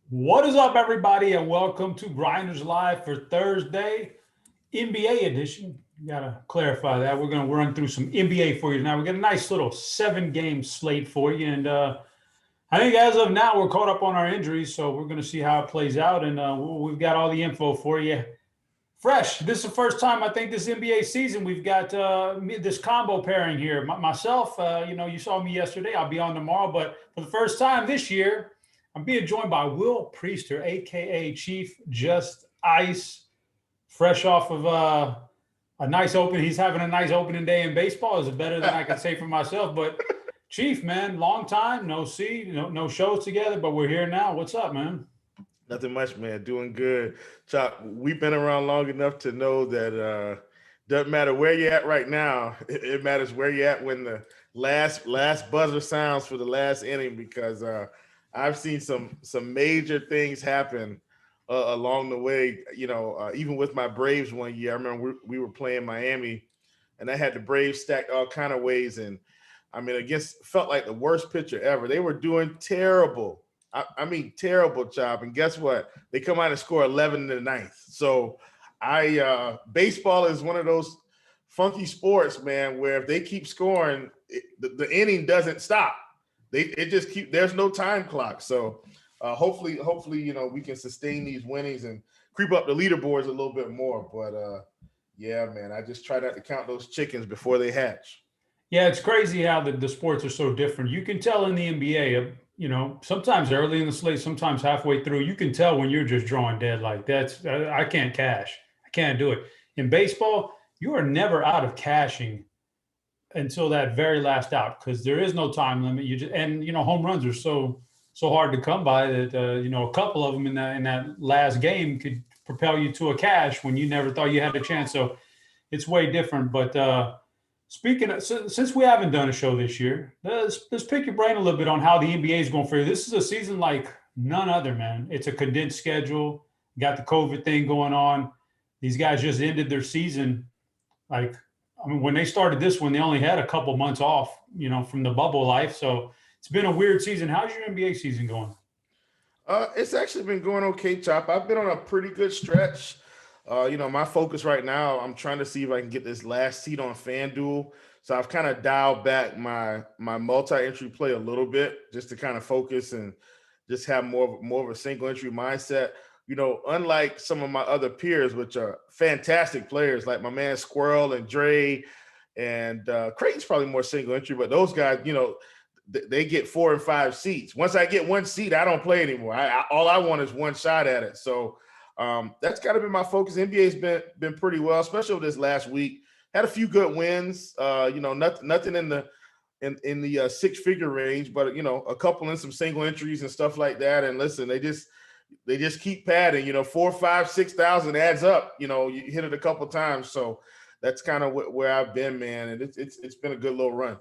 What is up, everybody, and welcome to Grinderslive for Thursday, NBA edition. You gotta clarify that. We're gonna run through some NBA for you now. We got a nice little 7-game slate for you, and I think as of now we're caught up on our injuries, so we're gonna see how it plays out, and we've got all the info for you. Fresh. This is the first time I think this NBA season we've got this combo pairing here. Myself, you saw me yesterday. I'll be on tomorrow, but for the first time this year, I'm being joined by Will Priester, a.k.a. Chief Just Ice, fresh off of a nice open. He's having a nice opening day in baseball. Is it better than I can say for myself? But Chief, man, long time, no shows together, but we're here now. What's up, man? Nothing much, man. Doing good. Chop, we've been around long enough to know that doesn't matter where you're at right now. It matters where you're at when the last buzzer sounds for the last inning, because I've seen some major things happen along the way. Even with my Braves one year, I remember we were playing Miami, and I had the Braves stacked all kind of ways, and I mean, felt like the worst pitcher ever. They were doing terrible. I mean, terrible job. And guess what? They come out and score 11 in the ninth. So baseball is one of those funky sports, man, where if they keep scoring, the inning doesn't stop. There's no time clock. So hopefully, we can sustain these winnings and creep up the leaderboards a little bit more. But yeah, man, I just try not to count those chickens before they hatch. Yeah, it's crazy how the sports are so different. You can tell in the NBA, sometimes early in the slate, sometimes halfway through, you can tell when you're just drawing dead. Like I can't cash. I can't do it. In baseball, you are never out of cashing until that very last out, because there is no time limit. Home runs are so hard to come by that a couple of them in that last game could propel you to a cash when you never thought you had a chance. So it's way different. But speaking of, since we haven't done a show this year, let's pick your brain a little bit on how the NBA is going for you. This is a season like none other, man. It's a condensed schedule. You got the COVID thing going on. These guys just ended their season. When they started this one, they only had a couple months off, from the bubble life. So it's been a weird season. How's your NBA season going? It's actually been going okay, Chop. I've been on a pretty good stretch. My focus right now, I'm trying to see if I can get this last seat on FanDuel. So I've kind of dialed back my multi-entry play a little bit, just to kind of focus and just have more of a single entry mindset. Unlike some of my other peers, which are fantastic players, like my man Squirrel and Dre, and Creighton's probably more single entry, but those guys, they get 4 and 5 seats. Once I get one seat, I don't play anymore. All I want is one shot at it. So that's got to be my focus. NBA's been pretty well, especially over this last week. Had a few good wins. Nothing in the 6-figure range, but a couple in some single entries and stuff like that. And listen, they just keep padding. 4, 5, 6,000 adds up. You hit it a couple times, so that's kind of where I've been, man. And it's been a good little run.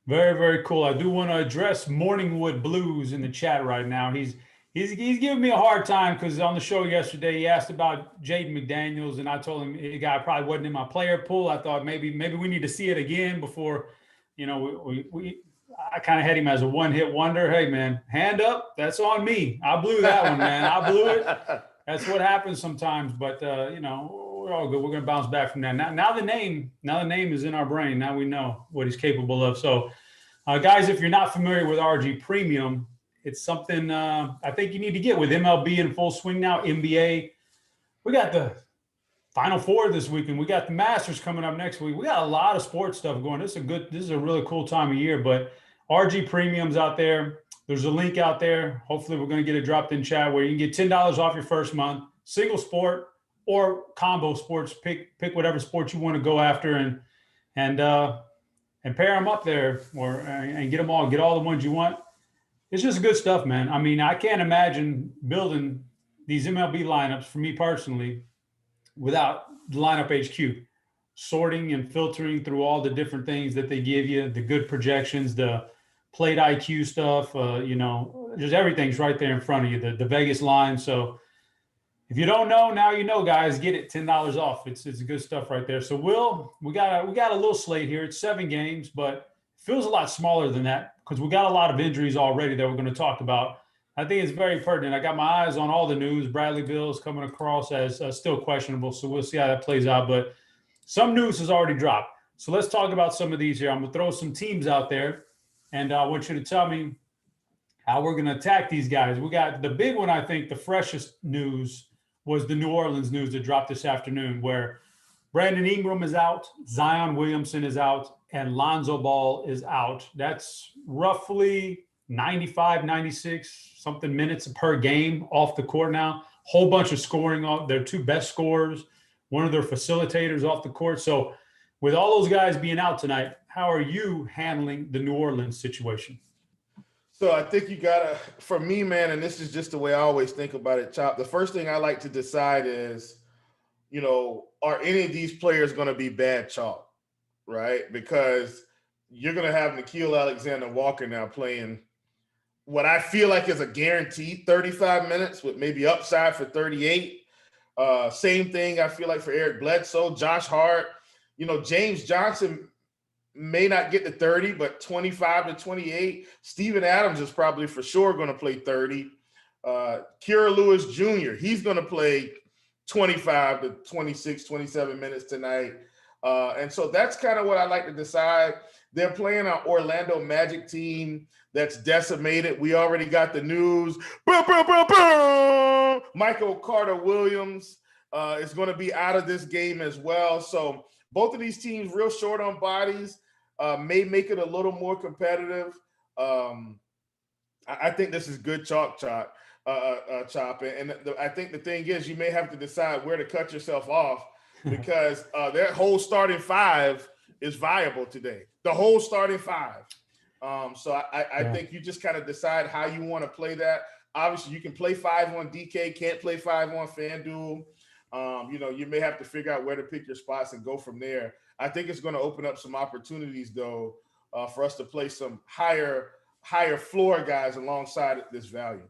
Very, very cool. I do want to address Morningwood Blues in the chat right now. He's giving me a hard time because on the show yesterday he asked about Jaden McDaniels, and I told him the guy probably wasn't in my player pool. I thought maybe we need to see it again before, I kind of had him as a one-hit wonder. Hey, man, hand up. That's on me. I blew that one, man. I blew it. That's what happens sometimes. But we're all good. We're gonna bounce back from that. Now the name is in our brain. Now we know what he's capable of. So, guys, if you're not familiar with RG Premium, it's something I think you need to get with MLB in full swing now. NBA. We got the Final Four this weekend. We got the Masters coming up next week. We got a lot of sports stuff going. This is a really cool time of year. But RG Premium's out there. There's a link out there. Hopefully we're going to get it dropped in chat where you can get $10 off your first month, single sport or combo sports. Pick whatever sport you want to go after and pair them up there and get them all. Get all the ones you want. It's just good stuff, man. I mean, I can't imagine building these MLB lineups, for me personally, without the lineup HQ, sorting and filtering through all the different things that they give you, the good projections, the plate IQ stuff, just everything's right there in front of you, the Vegas line. So if you don't know, now you know, guys, get it $10 off. It's good stuff right there. So we got a little slate here. It's 7 games, but it feels a lot smaller than that because we got a lot of injuries already that we're going to talk about. I think it's very pertinent. I got my eyes on all the news. Bradley Bill's coming across as still questionable, so we'll see how that plays out. But some news has already dropped. So let's talk about some of these here. I'm going to throw some teams out there, and I want you to tell me how we're going to attack these guys. We got the big one, I think, the freshest news was the New Orleans news that dropped this afternoon, where Brandon Ingram is out, Zion Williamson is out, and Lonzo Ball is out. That's roughly 95, 96 something minutes per game off the court now. Whole bunch of scoring off their two best scorers, one of their facilitators off the court. So with all those guys being out tonight, how are you handling the New Orleans situation? So I think you gotta, for me, man, and this is just the way I always think about it, Chop. The first thing I like to decide is, are any of these players going to be bad chalk, right? Because you're going to have Nickeil Alexander-Walker now playing what I feel like is a guaranteed 35 minutes with maybe upside for 38. Same thing I feel like for Eric Bledsoe, Josh Hart. James Johnson may not get to 30, but 25 to 28. Steven Adams is probably for sure going to play 30. Kira Lewis Jr., he's going to play 25 to 26, 27 minutes tonight. And so that's kind of what I like to decide. They're playing an Orlando Magic team that's decimated. We already got the news. Michael Carter-Williams is going to be out of this game as well. So both of these teams real short on bodies, may make it a little more competitive. I think this is good Chop. And I think the thing is you may have to decide where to cut yourself off because their whole starting five is viable today. The whole starting five. So I think you just kind of decide how you want to play that. Obviously, you can play 5 on DK, can't play 5 on FanDuel. You may have to figure out where to pick your spots and go from there. I think it's going to open up some opportunities, though, for us to play some higher floor guys alongside this value.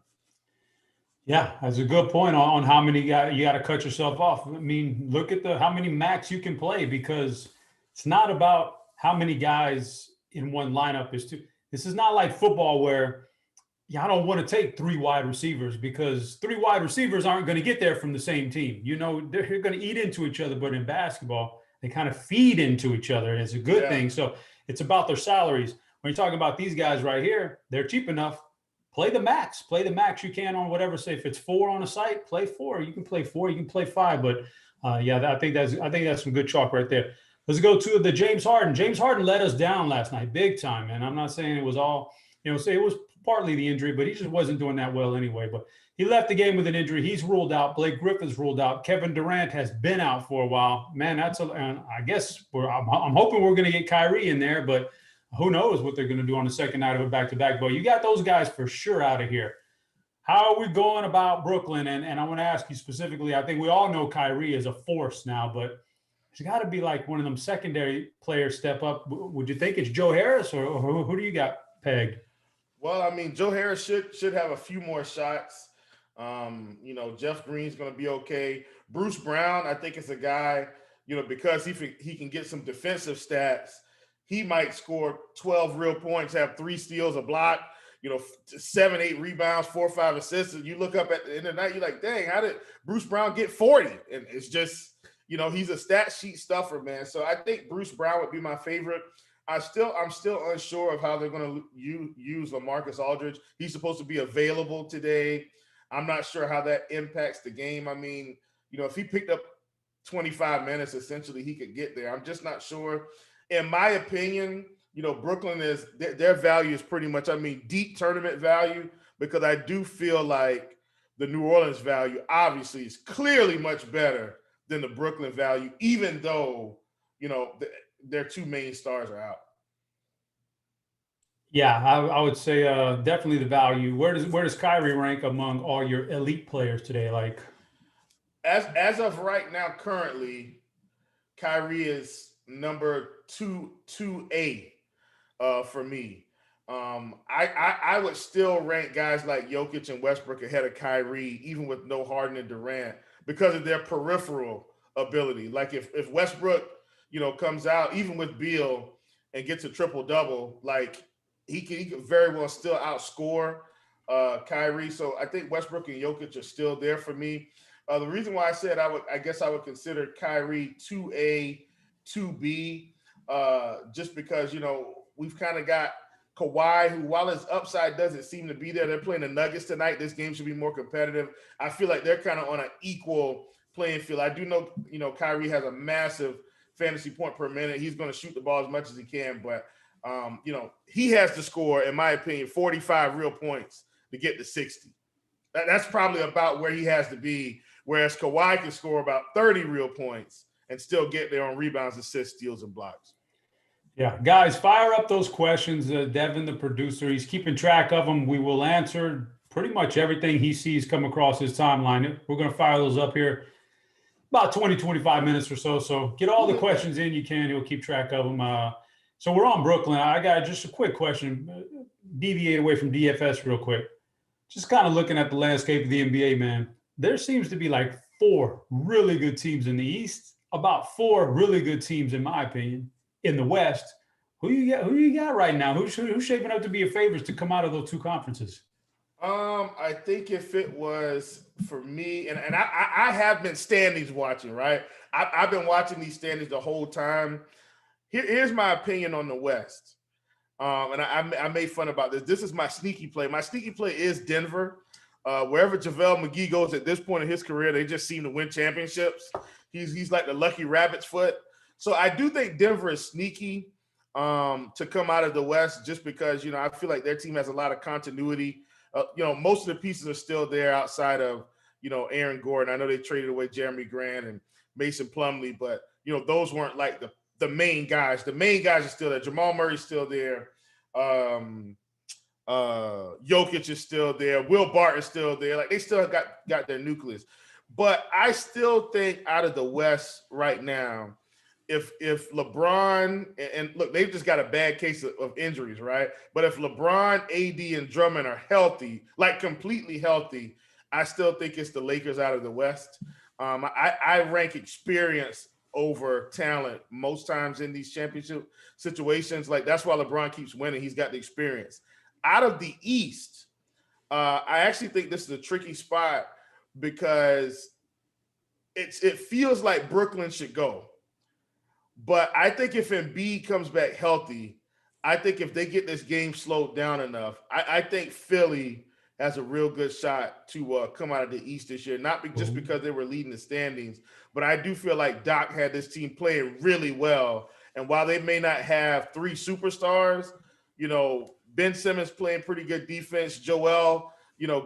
Yeah, that's a good point on how many you got to cut yourself off. I mean, look at how many max you can play because it's not about how many guys in one lineup this is not like football where I don't want to take 3 wide receivers because 3 wide receivers aren't going to get there from the same team. They're going to eat into each other, but in basketball, they kind of feed into each other. It's a good thing. So it's about their salaries. When you're talking about these guys right here, they're cheap enough. Play the max you can on whatever. Say if it's 4 on a site, play 4. You can play 4, you can play 5. But I think that's some good chalk right there. Let's go to the James Harden. James Harden let us down last night, big time. And I'm not saying it was all, say it was partly the injury, but he just wasn't doing that well anyway. But he left the game with an injury. He's ruled out. Blake Griffin's ruled out. Kevin Durant has been out for a while. Man, I guess I'm hoping we're going to get Kyrie in there, but who knows what they're going to do on the second night of a back-to-back. But you got those guys for sure out of here. How are we going about Brooklyn? And I want to ask you specifically, I think we all know Kyrie is a force now, but there's got to be like one of them secondary players step up. Would you think it's Joe Harris or who do you got pegged? Well, I mean, Joe Harris should have a few more shots. Jeff Green's going to be okay. Bruce Brown, I think, is a guy, because he can get some defensive stats. He might score 12 real points, have 3 steals, a block, 7, 8 rebounds, 4 or 5 assists. And you look up at the end of the night, you're like, dang, how did Bruce Brown get 40? And it's just, he's a stat sheet stuffer, man. So I think Bruce Brown would be my favorite. I'm still unsure of how they're going to use LaMarcus Aldridge. He's supposed to be available today. I'm not sure how that impacts the game. I mean, if he picked up 25 minutes, essentially he could get there. I'm just not sure. In my opinion, Brooklyn their value is pretty much, deep tournament value, because I do feel like the New Orleans value obviously is clearly much better than the Brooklyn value, even though, their 2 main stars are out. Yeah, I would say definitely the value. Where does Kyrie rank among all your elite players today? Like, As of right now, currently, Kyrie is number two A for me. I would still rank guys like Jokic and Westbrook ahead of Kyrie, even with no Harden and Durant, because of their peripheral ability. Like if Westbrook, comes out even with Beal and gets a triple double, like he could very well still outscore Kyrie. So I think Westbrook and Jokic are still there for me. The reason why I said I guess I would consider Kyrie 2A, 2B, just because we've kind of got Kawhi, who while his upside doesn't seem to be there, they're playing the Nuggets tonight. This game should be more competitive. I feel like they're kind of on an equal playing field. I do know, Kyrie has a massive fantasy point per minute. He's going to shoot the ball as much as he can, but he has to score, in my opinion, 45 real points to get to 60. That's probably about where he has to be. Whereas Kawhi can score about 30 real points and still get there on rebounds, assists, steals, and blocks. yeah, guys, fire up those questions. Devin, the producer, he's keeping track of them. We will answer pretty much everything he sees come across his timeline. We're going to fire those up here about 20, 25 minutes or so. So get all the questions in you can. He'll keep track of them. So we're on Brooklyn. I got just a quick question. Deviate away from DFS real quick. Just kind of looking at the landscape of the NBA, man. There seems to be like four really good teams in the East, about four really good teams, in my opinion, in the West. Who you got right now? Who's shaping up to be your favorites to come out of those two conferences? I think if it was for me, and I have been standings watching, right? I've been watching these standings the whole time. Here's my opinion on the West. And I made fun about this. This is my sneaky play. My sneaky play is Denver. Wherever JaVale McGee goes at this point in his career, they just seem to win championships. He's like the lucky rabbit's foot. So I do think Denver is sneaky to come out of the West, just because I feel like their team has a lot of continuity. Most of the pieces are still there outside of Aaron Gordon. I know they traded away Jeremy Grant and Mason Plumlee, but those weren't like the main guys. The main guys are still there. Jamal Murray's still there. Jokic is still there. Will Barton's still there. Like they still got their nucleus. But I still think out of the West right now, if LeBron and look, they've just got a bad case of injuries, right? But if LeBron, AD, and Drummond are healthy, like completely healthy, I still think it's the Lakers out of the West. I rank experience over talent most times in these championship situations. Like that's why LeBron keeps winning. He's got the experience. Out of the East, I actually think this is a tricky spot because it feels like Brooklyn should go. But I think if Embiid comes back healthy, I think if they get this game slowed down enough, I think Philly has a real good shot to come out of the East this year. Not just because they were leading the standings, but I do feel like Doc had this team playing really well. And while they may not have three superstars, Ben Simmons playing pretty good defense. Joel,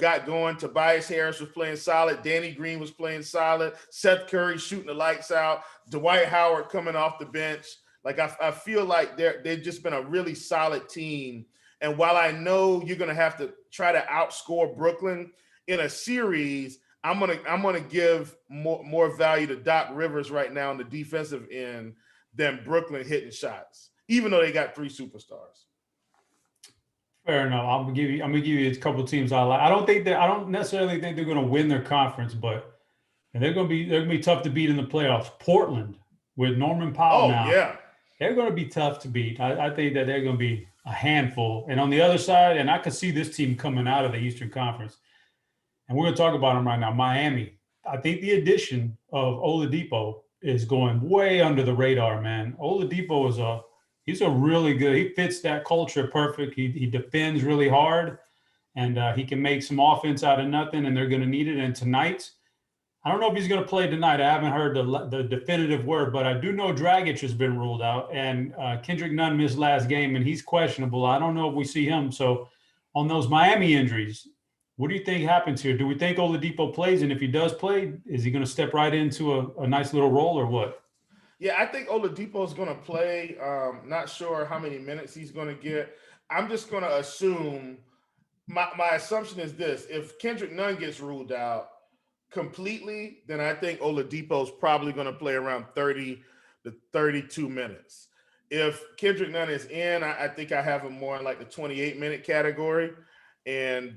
got going. Tobias Harris was playing solid. Danny Green was playing solid. Seth Curry shooting the lights out. Dwight Howard coming off the bench. Like I feel like they've just been a really solid team. And while I know you're gonna have to try to outscore Brooklyn in a series, I'm gonna give more value to Doc Rivers right now on the defensive end than Brooklyn hitting shots, even though they got three superstars. Fair enough. I'm gonna give you a couple of teams I like. I don't necessarily think they're gonna win their conference, but they're gonna be tough to beat in the playoffs. Portland with Norman Powell Oh now, yeah. they're gonna be tough to beat. I think that they're gonna be a handful. And on the other side, and I could see this team coming out of the Eastern Conference, and we're gonna talk about them right now. Miami. I think the addition of Oladipo is going way under the radar, man. Oladipo he's a really good. He fits that culture perfect. He defends really hard, and he can make some offense out of nothing. And they're going to need it. And tonight, I don't know if he's going to play tonight. I haven't heard the definitive word, but I do know Dragic has been ruled out, and Kendrick Nunn missed last game, and he's questionable. I don't know if we see him. So on those Miami injuries, what do you think happens here? Do we think Oladipo plays? And if he does play, is he going to step right into a nice little role or what? Yeah, I think Oladipo is going to play. Not sure how many minutes he's going to get. I'm just going to assume my assumption is this: if Kendrick Nunn gets ruled out completely, then I think Oladipo's probably going to play around 30 to 32 minutes. If Kendrick Nunn is in, I think I have him more in like the 28-minute category, and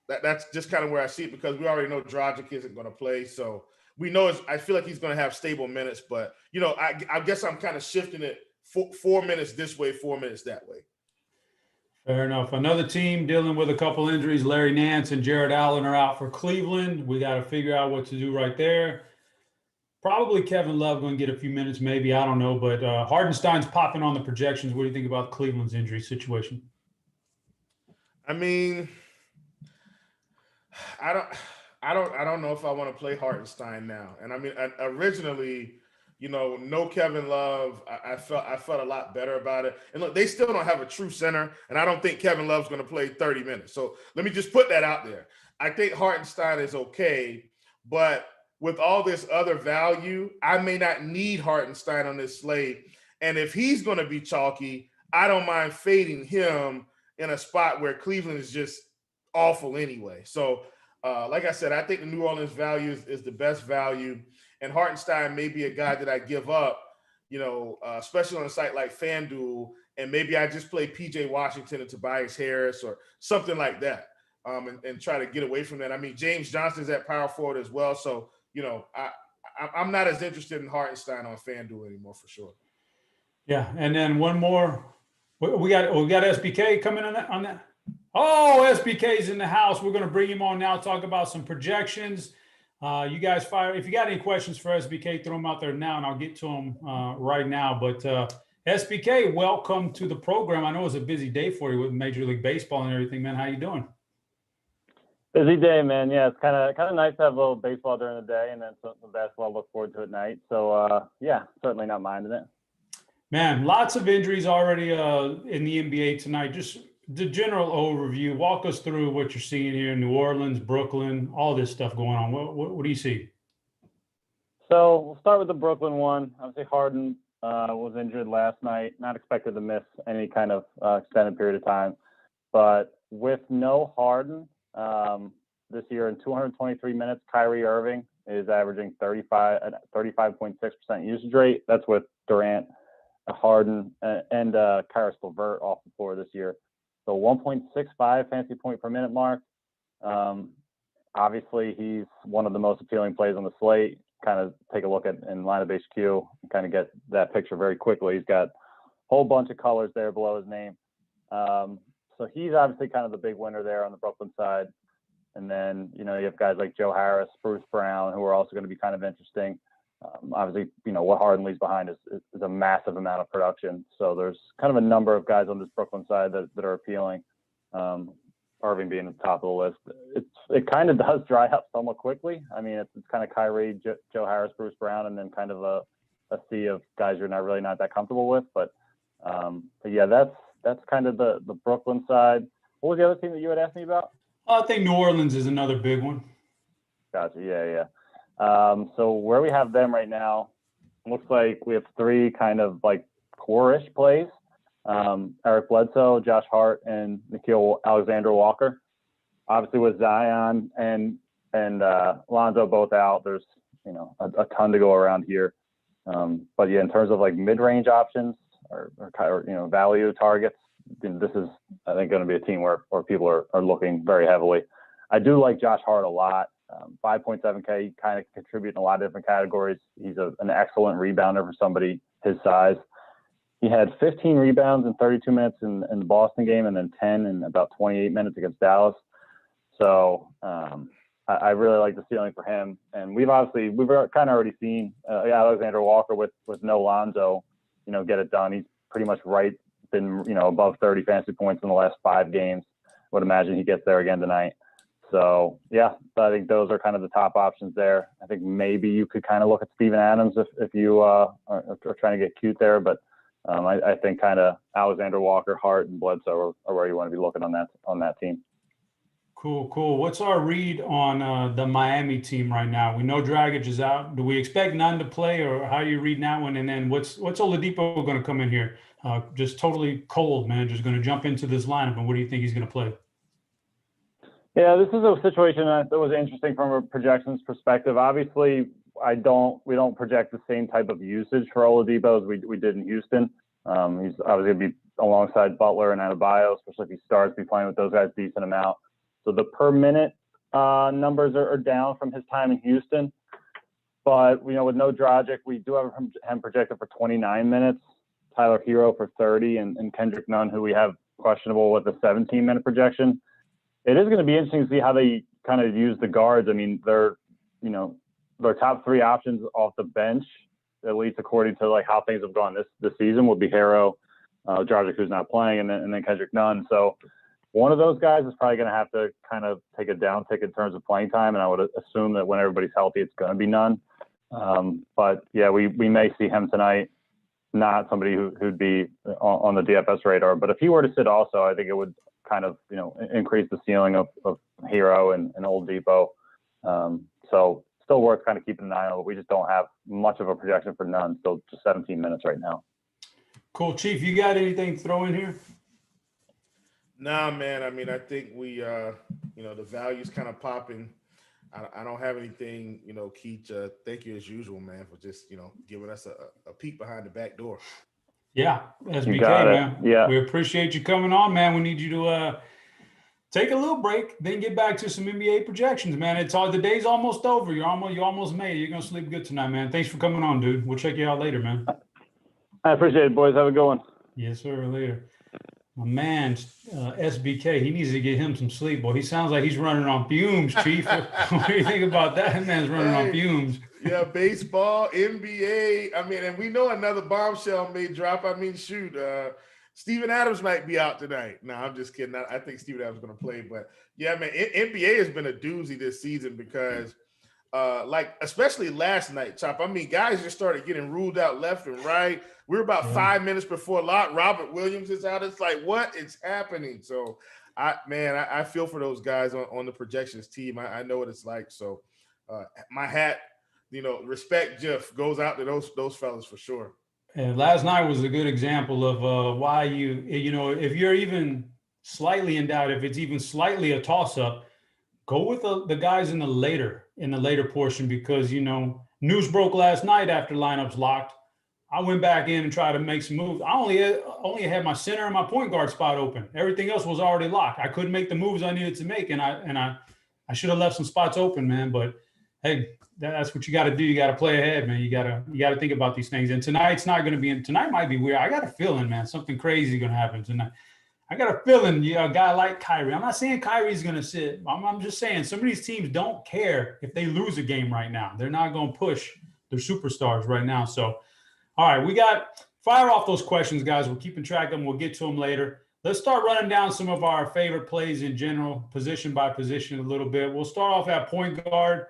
that's just kind of where I see it because we already know Dragic isn't going to play, so we know I feel like he's going to have stable minutes. But I guess I'm kind of shifting it 4 minutes this way, 4 minutes that way. Fair enough. Another team dealing with a couple injuries. Larry Nance and Jared Allen are out for Cleveland. We got to figure out what to do right there. Probably Kevin Love going to get a few minutes, maybe. I don't know. But Hardenstein's popping on the projections. What do you think about Cleveland's injury situation? I mean, I don't know if I want to play Hartenstein now. And I mean, originally, no Kevin Love. I felt a lot better about it. And look, they still don't have a true center, and I don't think Kevin Love's going to play 30 minutes. So let me just put that out there. I think Hartenstein is okay, but with all this other value, I may not need Hartenstein on this slate. And if he's going to be chalky, I don't mind fading him in a spot where Cleveland is just awful anyway. So, like I said, I think the New Orleans value is the best value. And Hartenstein may be a guy that I give up, especially on a site like FanDuel, and maybe I just play PJ Washington and Tobias Harris or something like that, and try to get away from that. I mean, James Johnson's at power forward as well, so I'm not as interested in Hartenstein on FanDuel anymore for sure. Yeah, and then one more. We got SBK coming on that. Oh, SBK's in the house. We're going to bring him on now. Talk about some projections. You guys fire. If you got any questions for SBK, throw them out there now, and I'll get to them right now. But SBK, welcome to the program. I know it's a busy day for you with Major League Baseball and everything, man. How you doing? Busy day, man. Yeah, it's kind of nice to have a little baseball during the day and then some basketball to look forward to at night. So, yeah, certainly not minding it. Man, lots of injuries already in the NBA tonight. Just the general overview. Walk us through what you're seeing here in New Orleans, Brooklyn, all this stuff going on. What do you see? So we'll start with the Brooklyn one. Obviously, Harden was injured last night. Not expected to miss any kind of extended period of time. But with no Harden this year in 223 minutes, Kyrie Irving is averaging 35.6% usage rate. That's with Durant, Harden, and Karis LeVert off the floor this year. So 1.65 fantasy point per minute mark. Obviously, he's one of the most appealing plays on the slate. Kind of take a look at in lineup HQ and kind of get that picture very quickly. He's got a whole bunch of colors there below his name. So he's obviously kind of the big winner there on the Brooklyn side. And then, you have guys like Joe Harris, Bruce Brown, who are also going to be kind of interesting. Obviously, what Harden leaves behind is a massive amount of production. So there's kind of a number of guys on this Brooklyn side that are appealing. Irving being at the top of the list. It kind of does dry up somewhat quickly. I mean, it's kind of Kyrie, Joe Harris, Bruce Brown, and then kind of a sea of guys you're not that comfortable with. But yeah, that's kind of the Brooklyn side. What was the other team that you had asked me about? I think New Orleans is another big one. Gotcha. Yeah. So where we have them right now, looks like we have three kind of like core-ish plays. Eric Bledsoe, Josh Hart, and Nickeil Alexander-Walker. Obviously, with Zion and Lonzo both out, there's a ton to go around here. But yeah, in terms of like mid-range options or value targets, this is I think going to be a team where people are looking very heavily. I do like Josh Hart a lot. 5.7K, kind of contribute in a lot of different categories. He's an excellent rebounder for somebody his size. He had 15 rebounds in 32 minutes in the Boston game, and then 10 in about 28 minutes against Dallas. So I really like the ceiling for him. And we've kind of already seen Alexander Walker with no Lonzo, get it done. He's pretty much been above 30 fantasy points in the last 5 games. Would imagine he gets there again tonight. So yeah, I think those are kind of the top options there. I think maybe you could kind of look at Steven Adams if you are trying to get cute there, but I think kind of Alexander Walker, Hart, and Bledsoe are where you want to be looking on that team. Cool, cool. What's our read on the Miami team right now? We know Dragic is out. Do we expect none to play, or how are you reading that one? And then what's Oladipo going to come in here? Just totally cold, man. Just going to jump into this lineup. And what do you think he's going to play? Yeah, this is a situation that was interesting from a projections perspective. Obviously, we don't project the same type of usage for Oladipo as we did in Houston. He's obviously going to be alongside Butler and Adebayo, especially if he starts be playing with those guys a decent amount. So the per minute numbers are down from his time in Houston. But, with no Dragic, we do have him projected for 29 minutes, Tyler Hero for 30, and Kendrick Nunn, who we have questionable with a 17-minute projection. It is going to be interesting to see how they kind of use the guards. I mean, their top three options off the bench, at least according to like how things have gone this season, would be Harrow, Dragic, who's not playing, and then Kendrick Nunn. So one of those guys is probably going to have to kind of take a downtick in terms of playing time, and I would assume that when everybody's healthy, it's going to be Nunn. But yeah, we may see him tonight. Not somebody who'd be on the DFS radar, but if he were to sit also, I think it would kind of, increase the ceiling of Hero and Oladipo. So still worth kind of keeping an eye on, but we just don't have much of a projection for Nunn. Still just 17 minutes right now. Cool. Chief, you got anything to throw in here? Nah, man. I mean, I think we, the value's kind of popping. I don't have anything, Keith. Thank you as usual, man, for just, giving us a peek behind the back door. Yeah, SBK, man. Yeah. We appreciate you coming on, man. We need you to take a little break, then get back to some NBA projections, man. The day's almost over. You almost made it. You're gonna sleep good tonight, man. Thanks for coming on, dude. We'll check you out later, man. I appreciate it, boys. Have a good one. Yes, sir. Later. My man, SBK, he needs to get him some sleep, boy. He sounds like he's running on fumes, Chief. What do you think about that? That man's running on fumes. Yeah, baseball, NBA. I mean, and we know another bombshell may drop. I mean, shoot, Steven Adams might be out tonight. No, I'm just kidding. I think Steven Adams is going to play. But, yeah, man, NBA has been a doozy this season because, especially last night, Chop. I mean, guys just started getting ruled out left and right. We're about 5 minutes before lock. Robert Williams is out. It's like, what is happening? So, I feel for those guys on the projections team. I know what it's like. So, my hat, respect, Jeff, goes out to those fellas for sure. And last night was a good example of why if you're even slightly in doubt, if it's even slightly a toss-up, go with the guys in the later portion because, news broke last night after lineups locked. I went back in and tried to make some moves. I only had my center and my point guard spot open. Everything else was already locked. I couldn't make the moves I needed to make, and I should have left some spots open, man. But hey, that's what you got to do. You got to play ahead, man. You got to think about these things. And tonight's not going to be. Tonight might be weird. I got a feeling, man, something crazy going to happen tonight. I got a feeling, a guy like Kyrie. I'm not saying Kyrie's going to sit. I'm just saying some of these teams don't care if they lose a game right now. They're not going to push their superstars right now. So, all right, we got fire off those questions, guys. We're keeping track of them. We'll get to them later. Let's start running down some of our favorite plays in general, position by position a little bit. We'll start off at point guard.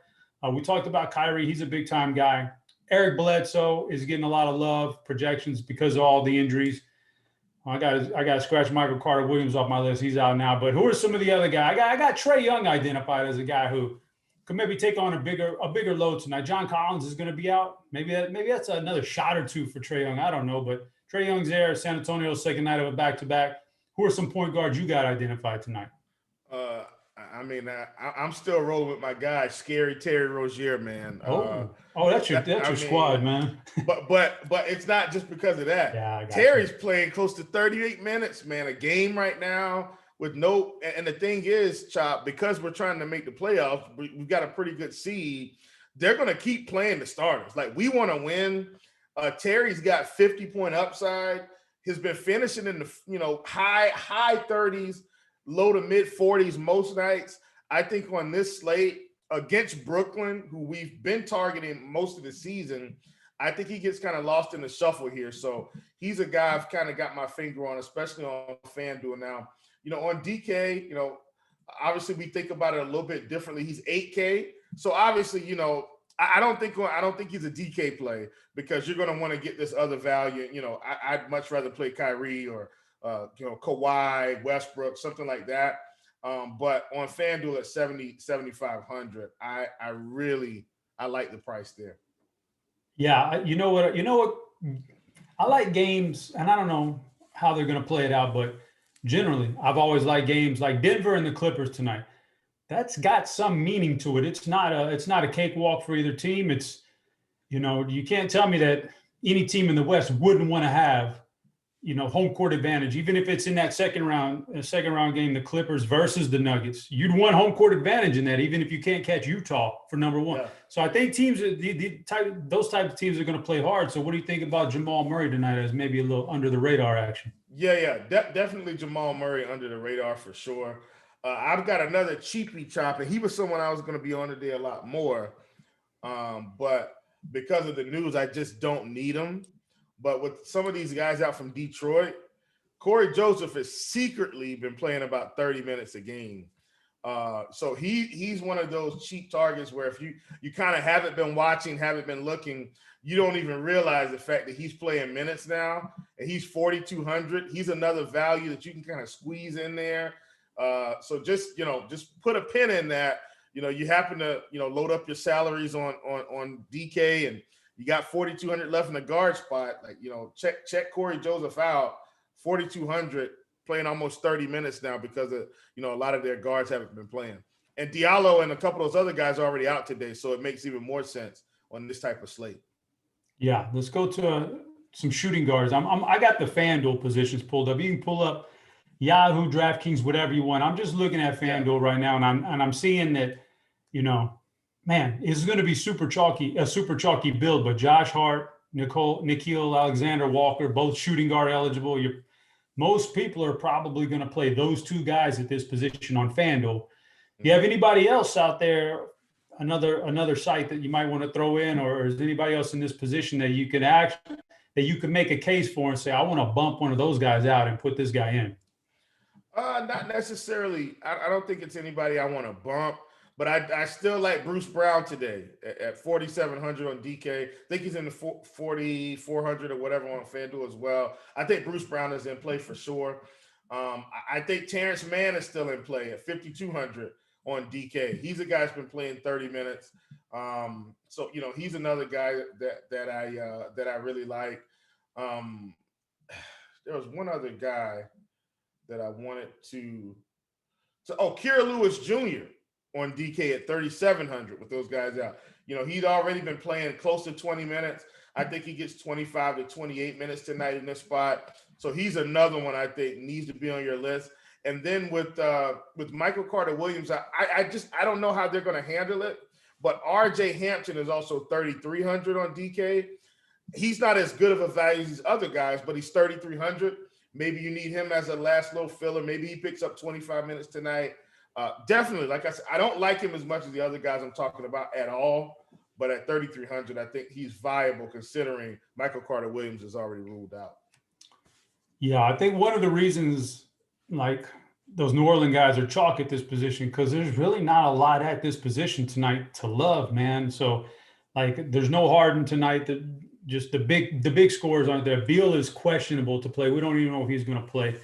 We talked about Kyrie. He's a big-time guy. Eric Bledsoe is getting a lot of love projections because of all the injuries. I got to scratch Michael Carter-Williams off my list. He's out now. But who are some of the other guys? I got Trae Young identified as a guy who could maybe take on a bigger load tonight. John Collins is going to be out. Maybe that's another shot or two for Trae Young. I don't know. But Trae Young's there. San Antonio's second night of a back-to-back. Who are some point guards you got identified tonight? I'm still rolling with my guy, Scary Terry Rozier, man. That's your squad, man. but it's not just because of that. Yeah, Terry's playing close to 38 minutes, man, a game right now with no. And the thing is, Chop, because we're trying to make the playoffs, we've got a pretty good seed. They're going to keep playing the starters. Like, we want to win. Terry's got 50-point upside. He's been finishing in the high 30s. Low to mid 40s most nights. I think on this slate against Brooklyn, who we've been targeting most of the season, I think he gets kind of lost in the shuffle here. So he's a guy I've kind of got my finger on, especially on FanDuel now. On DK, obviously we think about it a little bit differently. He's 8K. So obviously, I don't think he's a DK play because you're going to want to get this other value. I'd much rather play Kyrie or Kawhi, Westbrook, something like that. But on FanDuel at 7,500, I like the price there. Yeah, you know what? I like games, and I don't know how they're going to play it out, but generally, I've always liked games like Denver and the Clippers tonight. That's got some meaning to it. It's not a cakewalk for either team. You can't tell me that any team in the West wouldn't want to have, home court advantage, even if it's in that second round game, the Clippers versus the Nuggets. You'd want home court advantage in that, even if you can't catch Utah for number one. Yeah. So I think teams, those types of teams are going to play hard. So what do you think about Jamal Murray tonight as maybe a little under the radar action? Yeah, definitely Jamal Murray under the radar for sure. I've got another cheapy chop, and he was someone I was going to be on today a lot more. But because of the news, I just don't need him. But with some of these guys out from Detroit, Corey Joseph has secretly been playing about 30 minutes a game. So he's one of those cheap targets where if you kind of haven't been watching, haven't been looking, you don't even realize the fact that he's playing minutes now, and he's 4,200. He's another value that you can kind of squeeze in there. So just put a pin in that. You happen to load up your salaries on DK, and you got 4,200 left in the guard spot. Check Corey Joseph out. 4,200, playing almost 30 minutes now because of a lot of their guards haven't been playing. And Diallo and a couple of those other guys are already out today, so it makes even more sense on this type of slate. Yeah, let's go to some shooting guards. I got the FanDuel positions pulled up. You can pull up Yahoo, DraftKings, whatever you want. I'm just looking at FanDuel right now, and I'm seeing that, man, it's going to be a super chalky build. But Josh Hart, Nickeil Alexander-Walker, both shooting guard eligible. Most people are probably going to play those two guys at this position on FanDuel. Do you have anybody else out there, another site that you might want to throw in, or is anybody else in this position that you could make a case for and say, I want to bump one of those guys out and put this guy in? Not necessarily. I don't think it's anybody I want to bump, but I still like Bruce Brown today at 4,700 on DK. I think he's in the 4,400 or whatever on FanDuel as well. I think Bruce Brown is in play for sure. I think Terrence Mann is still in play at 5,200 on DK. He's a guy that's been playing 30 minutes. So he's another guy that I really like. There was one other guy that I wanted to Kira Lewis Jr. on DK at 3,700 with those guys out. He'd already been playing close to 20 minutes. I think he gets 25 to 28 minutes tonight in this spot. So he's another one I think needs to be on your list. And then with Michael Carter-Williams, I don't know how they're going to handle it, but RJ Hampton is also 3,300 on DK. He's not as good of a value as these other guys, but he's 3,300. Maybe you need him as a last low filler. Maybe he picks up 25 minutes tonight. Definitely, like I said, I don't like him as much as the other guys I'm talking about at all. But at 3,300, I think he's viable considering Michael Carter-Williams is already ruled out. Yeah, I think one of the reasons, like, those New Orleans guys are chalk at this position because there's really not a lot at this position tonight to love, man. So, like, there's no Harden tonight. Just the big scores aren't there. Beal is questionable to play. We don't even know if he's going to play.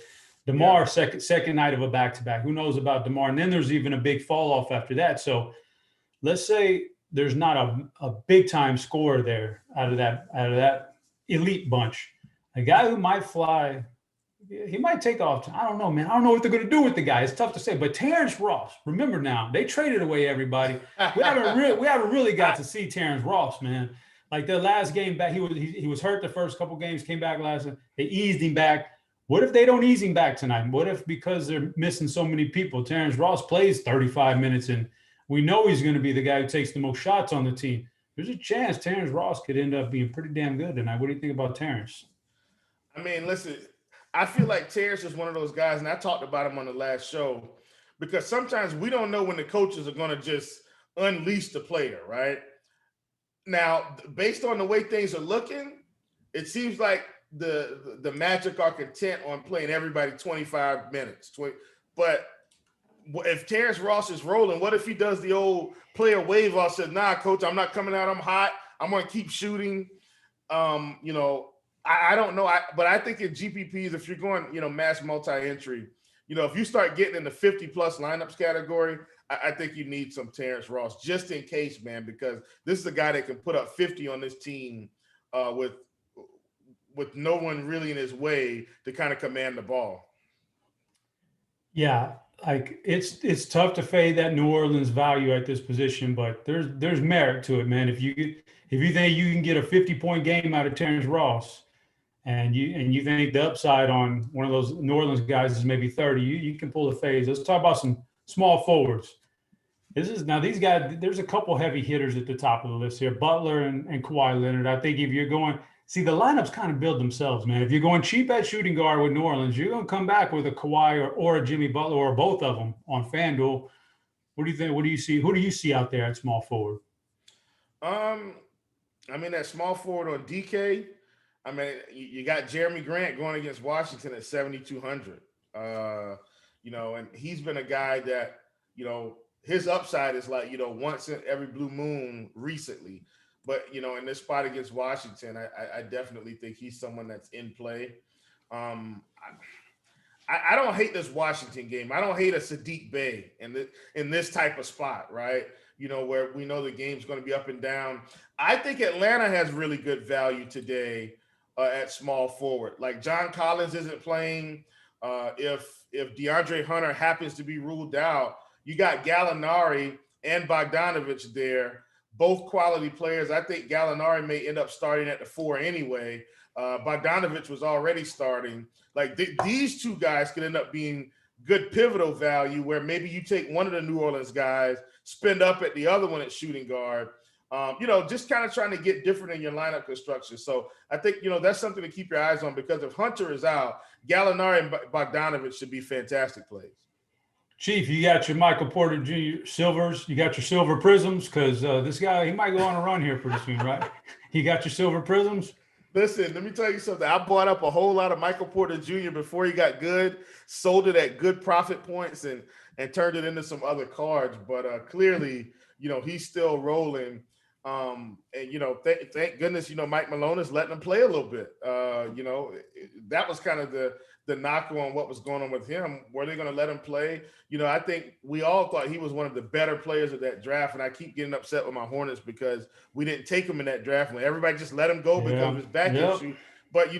DeMar, second night of a back-to-back. Who knows about DeMar? And then there's even a big fall-off after that. So let's say there's not a big-time scorer there out of that elite bunch. A guy who might fly, he might take off. I don't know, man. I don't know what they're going to do with the guy. It's tough to say. But Terrence Ross, remember now, they traded away everybody. We haven't really got to see Terrence Ross, man. Like the last game back, he was hurt the first couple games, came back last. They eased him back. What if they don't ease him back tonight? What if because they're missing so many people, Terrence Ross plays 35 minutes and we know he's going to be the guy who takes the most shots on the team? There's a chance Terrence Ross could end up being pretty damn good tonight. What do you think about Terrence? I mean, listen, I feel like Terrence is one of those guys, and I talked about him on the last show, because sometimes we don't know when the coaches are going to just unleash the player, right? Now, based on the way things are looking, it seems like the Magic are content on playing everybody 25 minutes. But if Terrence Ross is rolling, what if he does the old player wave off, says, nah, coach, I'm not coming out, I'm hot, I'm going to keep shooting. I don't know. But I think in GPPs, if you're going, mass multi-entry, if you start getting in the 50-plus lineups category, I think you need some Terrence Ross just in case, man, because this is a guy that can put up 50 on this team with no one really in his way to kind of command the ball. Yeah, like it's tough to fade that New Orleans value at this position, but there's merit to it, man. If you think you can get a 50-point game out of Terrence Ross, and you think the upside on one of those New Orleans guys is maybe 30, you can pull the fades. Let's talk about some small forwards. Now these guys, there's a couple heavy hitters at the top of the list here, Butler and Kawhi Leonard. I think if you're going, see, the lineups kind of build themselves, man. If you're going cheap at shooting guard with New Orleans, you're going to come back with a Kawhi or a Jimmy Butler or both of them on FanDuel. What do you think? What do you see? Who do you see out there at small forward? That small forward on DK, you got Jeremy Grant going against Washington at 7,200. And he's been a guy that, his upside is like, once in every blue moon recently. But, in this spot against Washington, I definitely think he's someone that's in play. I don't hate this Washington game. I don't hate a Sadiq Bey in this type of spot, right? Where we know the game's going to be up and down. I think Atlanta has really good value today at small forward. Like John Collins isn't playing. If DeAndre Hunter happens to be ruled out, you got Gallinari and Bogdanovich there, both quality players. I think Gallinari may end up starting at the 4 anyway. Bogdanovich was already starting. Like these two guys could end up being good pivotal value where maybe you take one of the New Orleans guys, spend up at the other one at shooting guard. Just kind of trying to get different in your lineup construction. So I think, that's something to keep your eyes on because if Hunter is out, Gallinari and Bogdanovich should be fantastic plays. Chief, you got your Michael Porter Jr. silvers. You got your silver prisms because this guy, he might go on a run here pretty soon, right? You got your silver prisms? Listen, let me tell you something. I bought up a whole lot of Michael Porter Jr. before he got good, sold it at good profit points and turned it into some other cards. But clearly, he's still rolling. Thank goodness, Mike Malone is letting him play a little bit. That was kind of the knock on what was going on with him. Were they going to let him play? I think we all thought he was one of the better players of that draft. And I keep getting upset with my Hornets because we didn't take him in that draft when everybody just let him go because of his back issue. But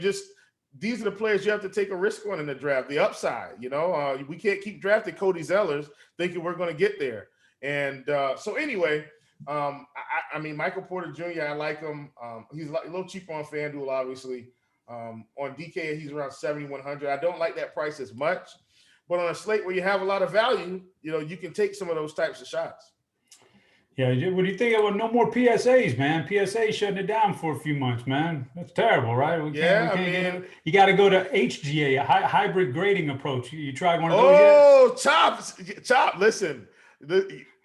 these are the players you have to take a risk on in the draft, the upside, we can't keep drafting Cody Zellers thinking we're going to get there. And so anyway, Michael Porter Jr., I like him. He's a little cheaper on FanDuel, obviously. On DK, he's around 7,100. I don't like that price as much, but on a slate where you have a lot of value, you can take some of those types of shots. Yeah, what do you think? Well, no more PSAs, man. PSA shutting it down for a few months, man. That's terrible, right? You got to go to HGA, a hybrid grading approach. You tried one of those yet? Chop! Listen,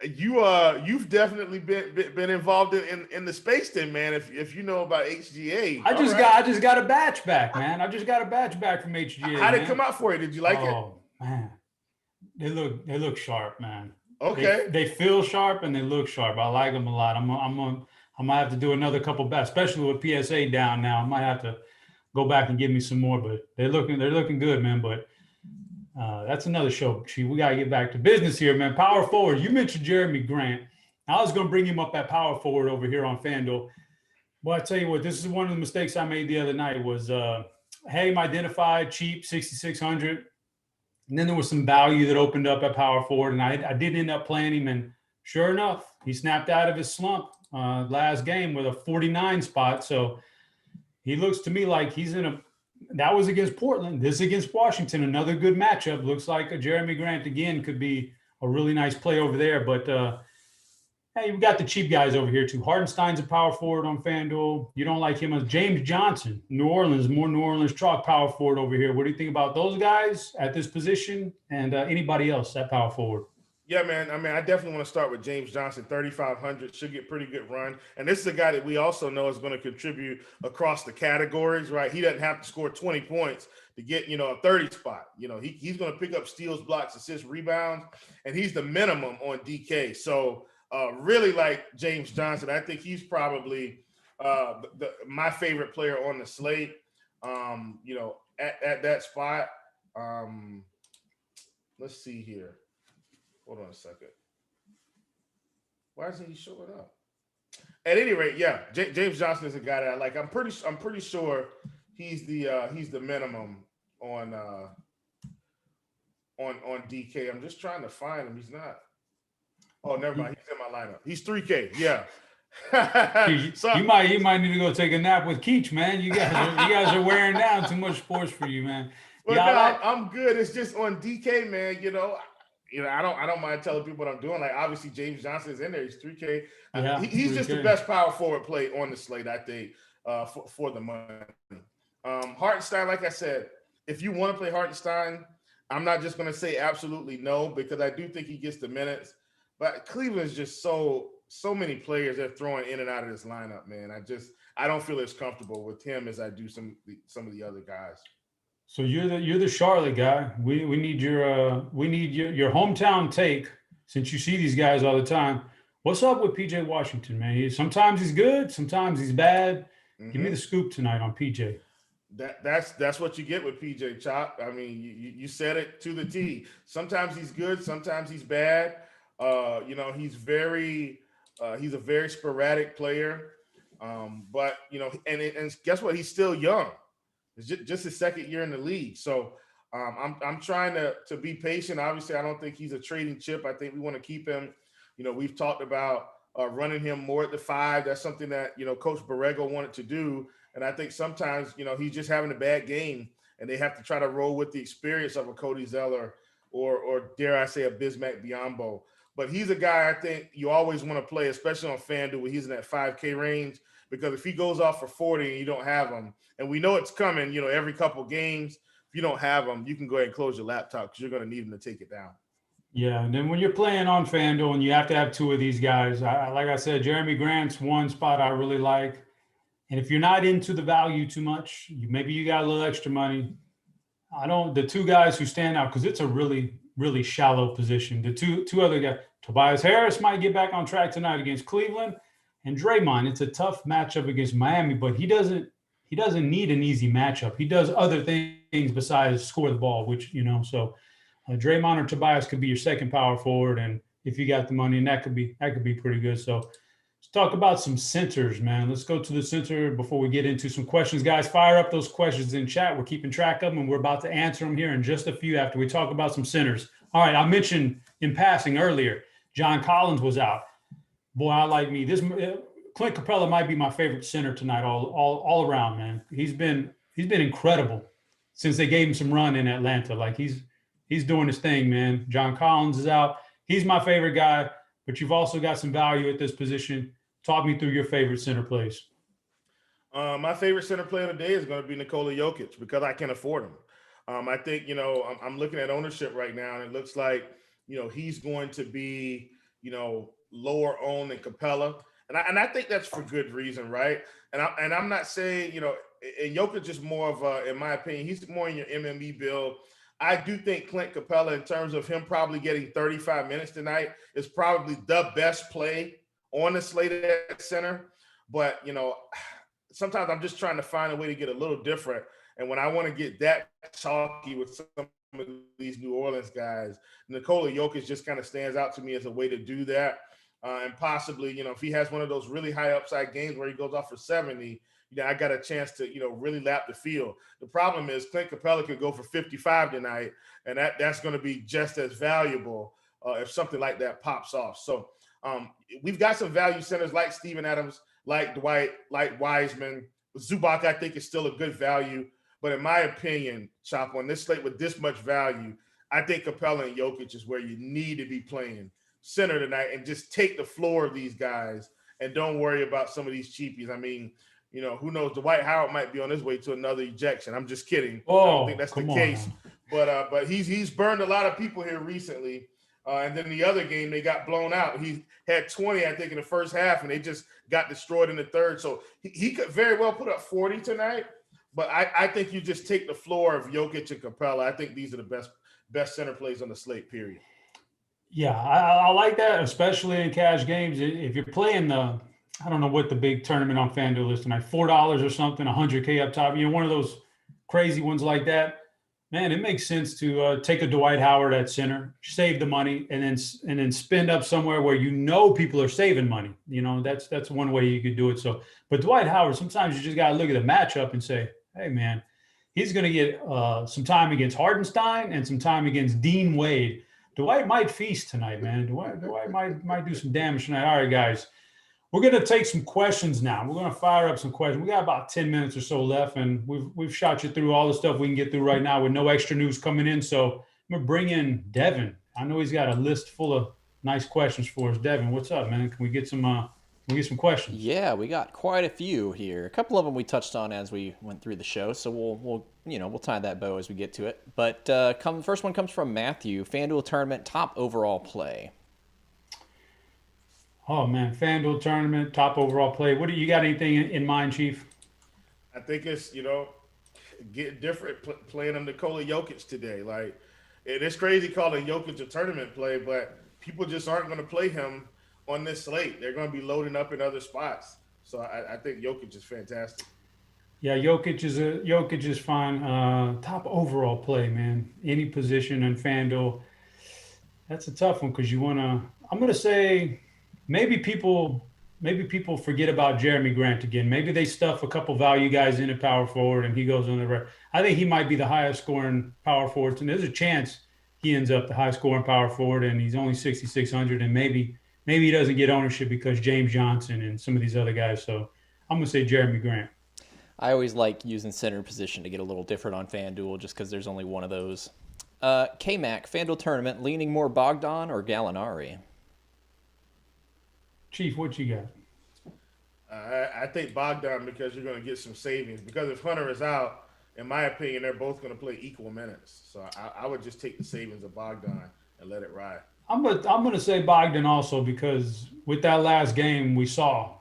you've definitely been involved in the space then, man. If you know about HGA, I just got a batch back, man. I just got a batch back from HGA. How did it come out for you? Did you like it? Oh man, they look sharp, man. Okay, they feel sharp and they look sharp. I like them a lot. I might have to do another couple bets, especially with PSA down now. I might have to go back and give me some more, but they're looking good, man. But that's another show. We got to get back to business here, man. Power forward. You mentioned Jeremy Grant. I was going to bring him up at power forward over here on FanDuel. Well, I tell you what, this is one of the mistakes I made the other night was, hey, identified cheap 6,600. And then there was some value that opened up at power forward, and I did end up playing him. And sure enough, he snapped out of his slump last game with a 49 spot. So he looks to me like he's that was against Portland. This is against Washington. Another good matchup. Looks like a Jeremy Grant again could be a really nice play over there. But hey, we got the cheap guys over here too. Hardenstein's a power forward on FanDuel. You don't like him as James Johnson, New Orleans, more New Orleans chalk power forward over here. What do you think about those guys at this position and anybody else at power forward? Yeah, man. I definitely want to start with James Johnson, 3,500. Should get pretty good run. And this is a guy that we also know is going to contribute across the categories, right? He doesn't have to score 20 points to get, a 30 spot. He's going to pick up steals, blocks, assists, rebounds, and he's the minimum on DK. So really like James Johnson. I think he's probably my favorite player on the slate, at that spot. let's see here. Hold on a second. Why isn't he showing up? At any rate, yeah, James Johnson is a guy that I like. I'm pretty sure he's the minimum on on DK. I'm just trying to find him. He's not. Oh, never mind. He's in my lineup. He's 3K. Yeah. So, you might need to go take a nap with Keach, man. You guys are wearing down too much sports for you, man. Well, yeah, no, I'm good. It's just on DK, man. I don't mind telling people what I'm doing. Like, obviously James Johnson is in there. He's 3K. Yeah, he's just the best power forward play on the slate, I think, for the money. Hartenstein, like I said, if you want to play Hartenstein, I'm not just going to say absolutely no, because I do think he gets the minutes. But Cleveland's just so many players they're throwing in and out of this lineup, man. I don't feel as comfortable with him as I do some of the other guys. So you're the Charlotte guy. We need your hometown take, since you see these guys all the time. What's up with PJ Washington, man? Sometimes he's good, sometimes he's bad. Mm-hmm. Give me the scoop tonight on PJ. That's what you get with PJ, Chop. I mean, you said it to the T. Sometimes he's good, sometimes he's bad. He's a very sporadic player. But and guess what? He's still young. It's just his second year in the league. So I'm trying to be patient. Obviously, I don't think he's a trading chip. I think we want to keep him. We've talked about running him more at the 5. That's something that, Coach Borrego wanted to do. And I think sometimes, he's just having a bad game and they have to try to roll with the experience of a Cody Zeller or dare I say a Bismack Biyombo. But he's a guy I think you always want to play, especially on FanDuel when he's in that 5K range, because if he goes off for 40 and you don't have him, and we know it's coming, every couple games, if you don't have him, you can go ahead and close your laptop because you're going to need him to take it down. Yeah, and then when you're playing on FanDuel and you have to have 2 of these guys, like I said, Jeremy Grant's one spot I really like. And if you're not into the value too much, maybe you got a little extra money. The 2 guys who stand out, because it's a really, really shallow position. The two other guys, Tobias Harris might get back on track tonight against Cleveland, and Draymond. It's a tough matchup against Miami, but he doesn't need an easy matchup. He does other things besides score the ball, which, so Draymond or Tobias could be your second power forward. And if you got the money, and that could be pretty good. So let's talk about some centers, man. Let's go to the center before we get into some questions. Guys, fire up those questions in chat. We're keeping track of them, and we're about to answer them here in just a few after we talk about some centers. All right, I mentioned in passing earlier, John Collins was out. Boy, I like me. Clint Capella might be my favorite center tonight, all around, man. He's been incredible since they gave him some run in Atlanta. Like he's doing his thing, man. John Collins is out. He's my favorite guy, but you've also got some value at this position. Talk me through your favorite center plays. My favorite center player today is going to be Nikola Jokic because I can afford him. I think, I'm looking at ownership right now, and it looks like, he's going to be, lower owned than Capella. And I think that's for good reason, right? And I'm not saying, and Jokic is more of in my opinion, he's more in your MME build. I do think Clint Capella, in terms of him probably getting 35 minutes tonight, is probably the best play on the slate at center. But, sometimes I'm just trying to find a way to get a little different. And when I want to get that chalky with some of these New Orleans guys, Nikola Jokic just kind of stands out to me as a way to do that. And possibly, if he has one of those really high upside games where he goes off for 70, I got a chance to, really lap the field. The problem is Clint Capella could go for 55 tonight, and that's going to be just as valuable if something like that pops off. So we've got some value centers like Steven Adams, like Dwight, like Wiseman. Zubac, I think, is still a good value. But in my opinion, Chop, on this slate with this much value, I think Capella and Jokic is where you need to be playing center tonight and just take the floor of these guys and don't worry about some of these cheapies. I mean, who knows? Dwight Howard might be on his way to another ejection. I'm just kidding. I don't think that's the case. But he's burned a lot of people here recently. And then the other game, they got blown out. He had 20, I think, in the first half, and they just got destroyed in the third. So he could very well put up 40 tonight. But I think you just take the floor of Jokic and Capella. I think these are the best center plays on the slate, period. Yeah, I like that, especially in cash games. If you're playing I don't know what the big tournament on FanDuel is tonight, $4 or something, 100K up top, one of those crazy ones like that. Man, it makes sense to take a Dwight Howard at center, save the money, and then spend up somewhere where people are saving money. That's one way you could do it. So, but Dwight Howard, sometimes you just got to look at the matchup and say, hey, man, he's going to get some time against Hardenstein and some time against Dean Wade. Dwight might feast tonight, man. Dwight might do some damage tonight. All right, guys. We're going to take some questions now. We're going to fire up some questions. We got about 10 minutes or so left, and we've shot you through all the stuff we can get through right now with no extra news coming in. So I'm going to bring in Devin. I know he's got a list full of nice questions for us. Devin, what's up, man? Can we get some questions? Yeah, we got quite a few here. A couple of them we touched on as we went through the show, so we'll tie that bow as we get to it. But the first one comes from Matthew. FanDuel tournament top overall play. Oh man, FanDuel tournament, top overall play. What do you got? Anything in mind, Chief? I think it's get different playing him Nikola Jokic today. Like it's crazy calling Jokic a tournament play, but people just aren't going to play him on this slate. They're going to be loading up in other spots. So I think Jokic is fantastic. Yeah, Jokic is fine. Top overall play, man. Any position in FanDuel. That's a tough one because I'm going to say. Maybe people forget about Jeremy Grant again. Maybe they stuff a couple value guys in at power forward and he goes on the right. I think he might be the highest scoring power forward. And there's a chance he ends up the highest scoring power forward and he's only 6,600. And maybe he doesn't get ownership because James Johnson and some of these other guys. So I'm going to say Jeremy Grant. I always like using center position to get a little different on FanDuel just because there's only one of those. K-Mac, FanDuel tournament, leaning more Bogdan or Gallinari? Chief, what you got? I think Bogdan because you're going to get some savings. Because if Hunter is out, in my opinion, they're both going to play equal minutes. So I would just take the savings of Bogdan and let it ride. I'm going to say Bogdan also because with that last game we saw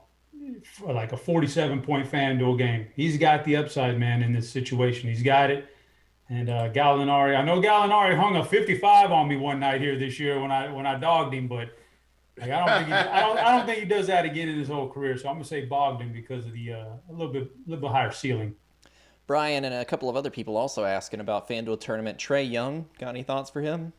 like a 47-point FanDuel game. He's got the upside, man, in this situation. He's got it. And Gallinari, I know Gallinari hung a 55 on me one night here this year when I dogged him, but like, I don't think he does that again in his whole career. So I'm gonna say Bogdan because of the a little bit higher ceiling. Brian and a couple of other people also asking about FanDuel tournament. Trae Young, got any thoughts for him?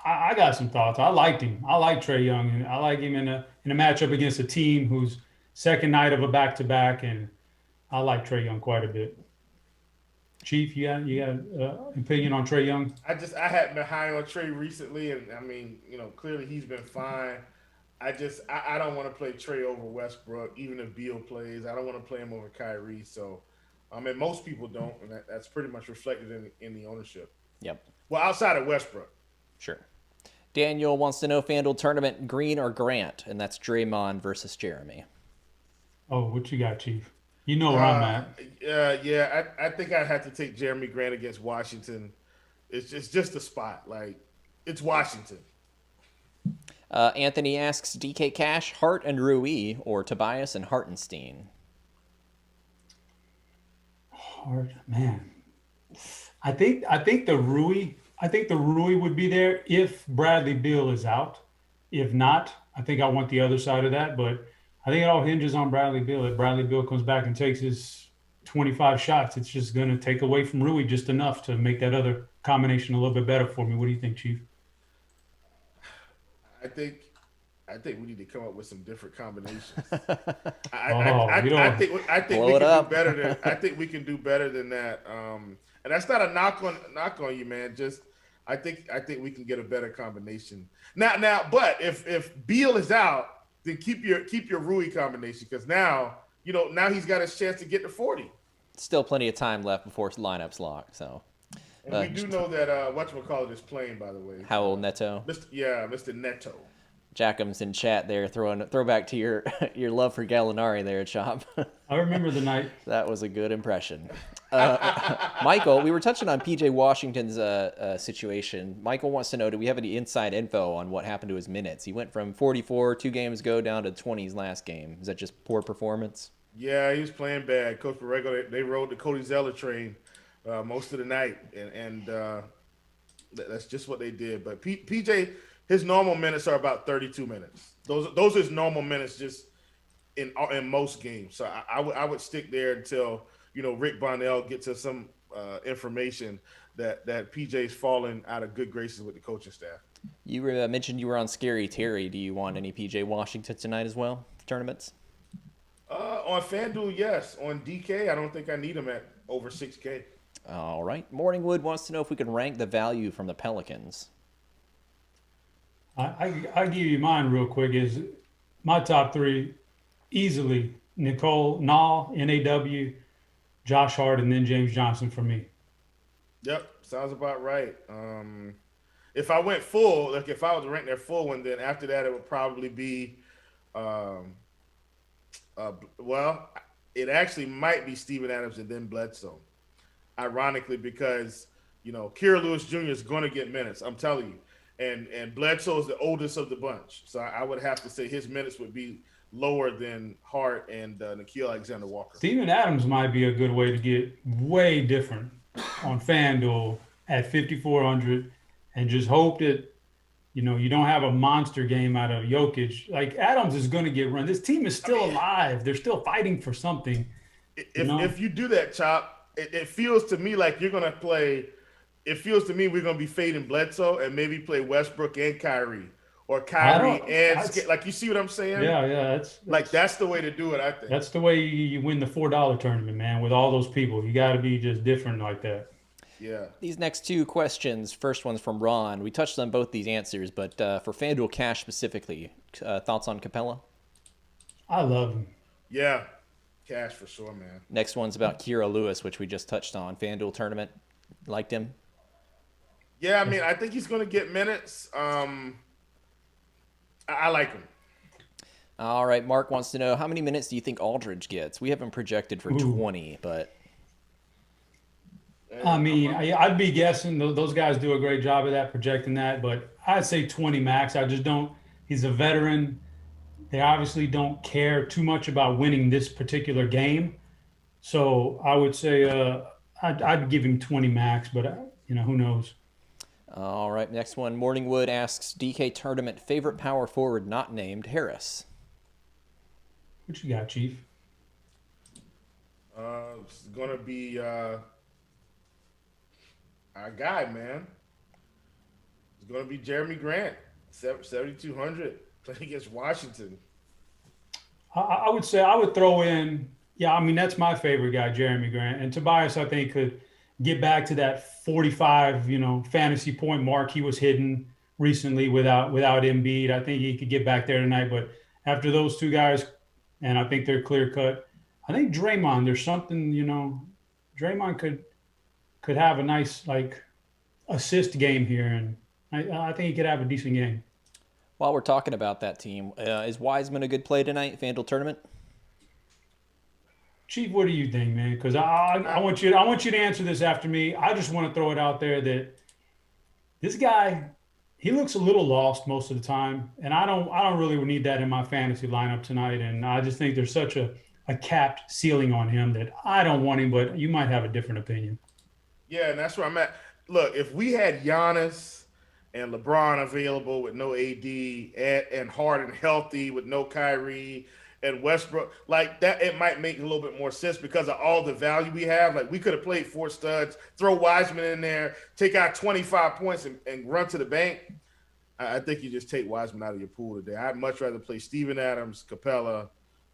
I got some thoughts. I liked him. I like Trae Young, and I like him in a matchup against a team who's second night of a back-to-back, and I like Trae Young quite a bit. Chief, you got an opinion on Trae Young? I hadn't been high on Trae recently, and I mean, clearly he's been fine. I don't want to play Trae over Westbrook, even if Beal plays. I don't want to play him over Kyrie. So, and most people don't, and that's pretty much reflected in the ownership. Yep. Well, outside of Westbrook. Sure. Daniel wants to know FanDuel tournament, Green or Grant, and that's Draymond versus Jeremy. Oh, what you got, Chief? You know where I'm at. Yeah, I think I have to take Jeremy Grant against Washington. It's just a spot. Like, it's Washington. Anthony asks, DK Cash, Hart and Rui, or Tobias and Hartenstein? Hart, man. I think the Rui would be there if Bradley Beal is out. If not, I think I want the other side of that, but I think it all hinges on Bradley Beal. If Bradley Beal comes back and takes his 25 shots, it's just going to take away from Rui just enough to make that other combination a little bit better for me. What do you think, Chief? I think we need to come up with some different combinations. I think we can do better than I think we can do better than that. And that's not a knock on you, man. Just I think we can get a better combination. Now, but if Beal is out, then keep your Rui combination because now he's got his chance to get to 40. Still plenty of time left before lineups lock. So, and we do know that whatchamacallit is playing, by the way. Howell Neto. Mr. Neto. Jackam's in chat there, throwback to your love for Gallinari there, Chop. I remember the night. That was a good impression. Michael, we were touching on PJ Washington's situation. Michael wants to know, do we have any inside info on what happened to his minutes? He went from 44 2 games ago down to 20s last game. Is that just poor performance? Yeah, he was playing bad. Coach Borrego, they rode the Cody Zeller train most of the night, and that's just what they did. But PJ, his normal minutes are about 32 minutes. Those are his normal minutes just in most games. So I would stick there until Rick Bonnell gets to some information that PJ's fallen out of good graces with the coaching staff. You mentioned you were on Scary Terry. Do you want any PJ Washington tonight as well for tournaments? On FanDuel, yes. On DK, I don't think I need him at over 6K. All right. Morningwood wants to know if we can rank the value from the Pelicans. I give you mine real quick. Is my top three easily Nicole Nall, NAW, Josh Hart, and then James Johnson for me. Yep, sounds about right. If I went full, like if I was to rank their full one, then after that it would probably be, well, it actually might be Steven Adams and then Bledsoe. Ironically, because Kira Lewis Jr. is going to get minutes. I'm telling you, and Bledsoe is the oldest of the bunch, so I would have to say his minutes would be lower than Hart and Nickeil Alexander-Walker. Steven Adams might be a good way to get way different on FanDuel at 5,400, and just hope that you don't have a monster game out of Jokic. Like Adams is going to get run. This team is still alive. They're still fighting for something. If you do that, Chop, it feels to me like you're going to play. It feels to me we're going to be fading Bledsoe and maybe play Westbrook and Kyrie, or Kyrie and like, you see what I'm saying? Yeah. That's the way to do it. I think that's the way you win the $4 tournament, man. With all those people, you got to be just different like that. Yeah. These next two questions, first one's from Ron. We touched on both these answers, but for FanDuel Cash specifically, thoughts on Capella? I love him. Yeah. Cash for sure, man. Next one's about Kira Lewis, which we just touched on. FanDuel tournament, liked him? Yeah, I mean, I think he's going to get minutes. I like him. All right, Mark wants to know, how many minutes do you think Aldridge gets? We have him projected for 20, but... I mean, I'd be guessing. Those guys do a great job of that, projecting that, but I'd say 20 max. I just don't – he's a veteran. They obviously don't care too much about winning this particular game. So I would say I'd give him 20 max, but, who knows. All right, next one. Morningwood asks, DK tournament favorite power forward not named Harris. What you got, Chief? It's going to be our guy, man. It's going to be Jeremy Grant, 7,200, playing against Washington. I would say I would throw in, that's my favorite guy, Jeremy Grant. And Tobias, I think, could get back to that 45, fantasy point mark he was hitting recently without Embiid. I think he could get back there tonight. But after those two guys, and I think they're clear cut, I think Draymond, there's something, Draymond could have a nice assist game here, and I think he could have a decent game. While we're talking about that team, is Wiseman a good play tonight, FanDuel tournament? Chief, what do you think, man? Because I want you to answer this after me. I just want to throw it out there that this guy, he looks a little lost most of the time, and I don't really need that in my fantasy lineup tonight. And I just think there's such a capped ceiling on him that I don't want him, but you might have a different opinion. Yeah, and that's where I'm at. Look, if we had Giannis and LeBron available with no AD and Harden healthy with no Kyrie and Westbrook, like that, it might make a little bit more sense because of all the value we have. Like, we could have played four studs, throw Wiseman in there, take out 25 points and run to the bank. I think you just take Wiseman out of your pool today. I'd much rather play Steven Adams, Capella,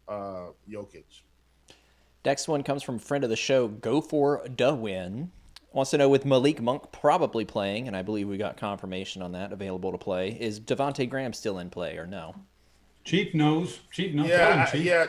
Jokic. Next one comes from friend of the show, Go for the Win. Wants to know, with Malik Monk probably playing, and I believe we got confirmation on that, available to play, is Devontae Graham still in play or no? Chief knows. Yeah,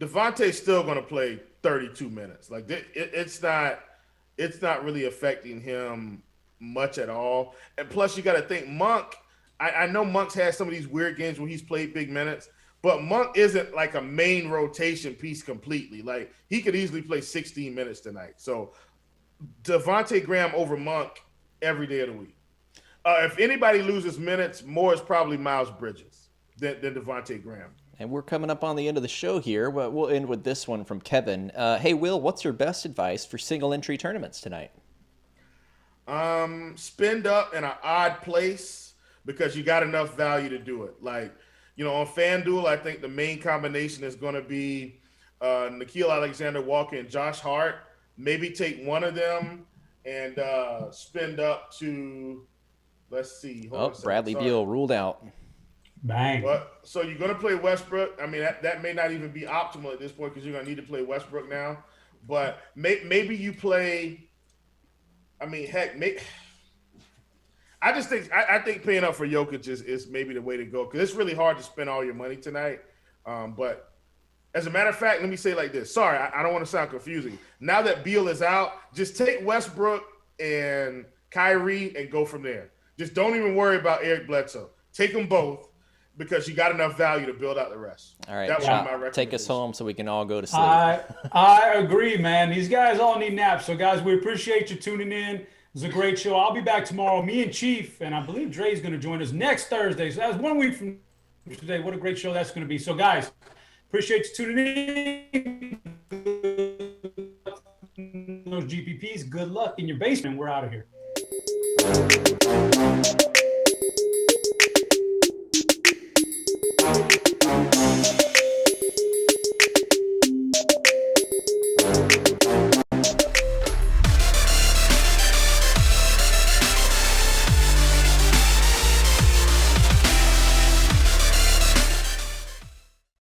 Devontae's still going to play 32 minutes. Like, it's not really affecting him much at all. And plus, you got to think Monk. I know Monk's had some of these weird games where he's played big minutes, but Monk isn't like a main rotation piece completely. Like, he could easily play 16 minutes tonight. So Devontae Graham over Monk every day of the week. If anybody loses minutes, more is probably Miles Bridges than Devontae Graham. And we're coming up on the end of the show here, but we'll end with this one from Kevin. Hey, Will, what's your best advice for single entry tournaments tonight? Spend up in an odd place because you got enough value to do it. Like, on FanDuel, I think the main combination is going to be Nickeil Alexander-Walker and Josh Hart. Maybe take one of them and spend up to, let's see. Hold on a second. Bradley Sorry. Beal ruled out. Bang. But so you're going to play Westbrook. I mean, that may not even be optimal at this point because you're going to need to play Westbrook now. But maybe you play. I mean, heck, I think paying up for Jokic is maybe the way to go because it's really hard to spend all your money tonight. But as a matter of fact, let me say it like this. Sorry, I don't want to sound confusing. Now that Beal is out, just take Westbrook and Kyrie and go from there. Just don't even worry about Eric Bledsoe. Take them both because you got enough value to build out the rest. All right, that would be my Chop, take recommendation. us home so we can all go to sleep. I agree, man. These guys all need naps. So, guys, we appreciate you tuning in. It was a great show. I'll be back tomorrow. Me and Chief, and I believe Dre's going to join us next Thursday. So that's 1 week from today. What a great show that's going to be. So, guys, appreciate you tuning in. Those GPPs, good luck in your basement. We're out of here.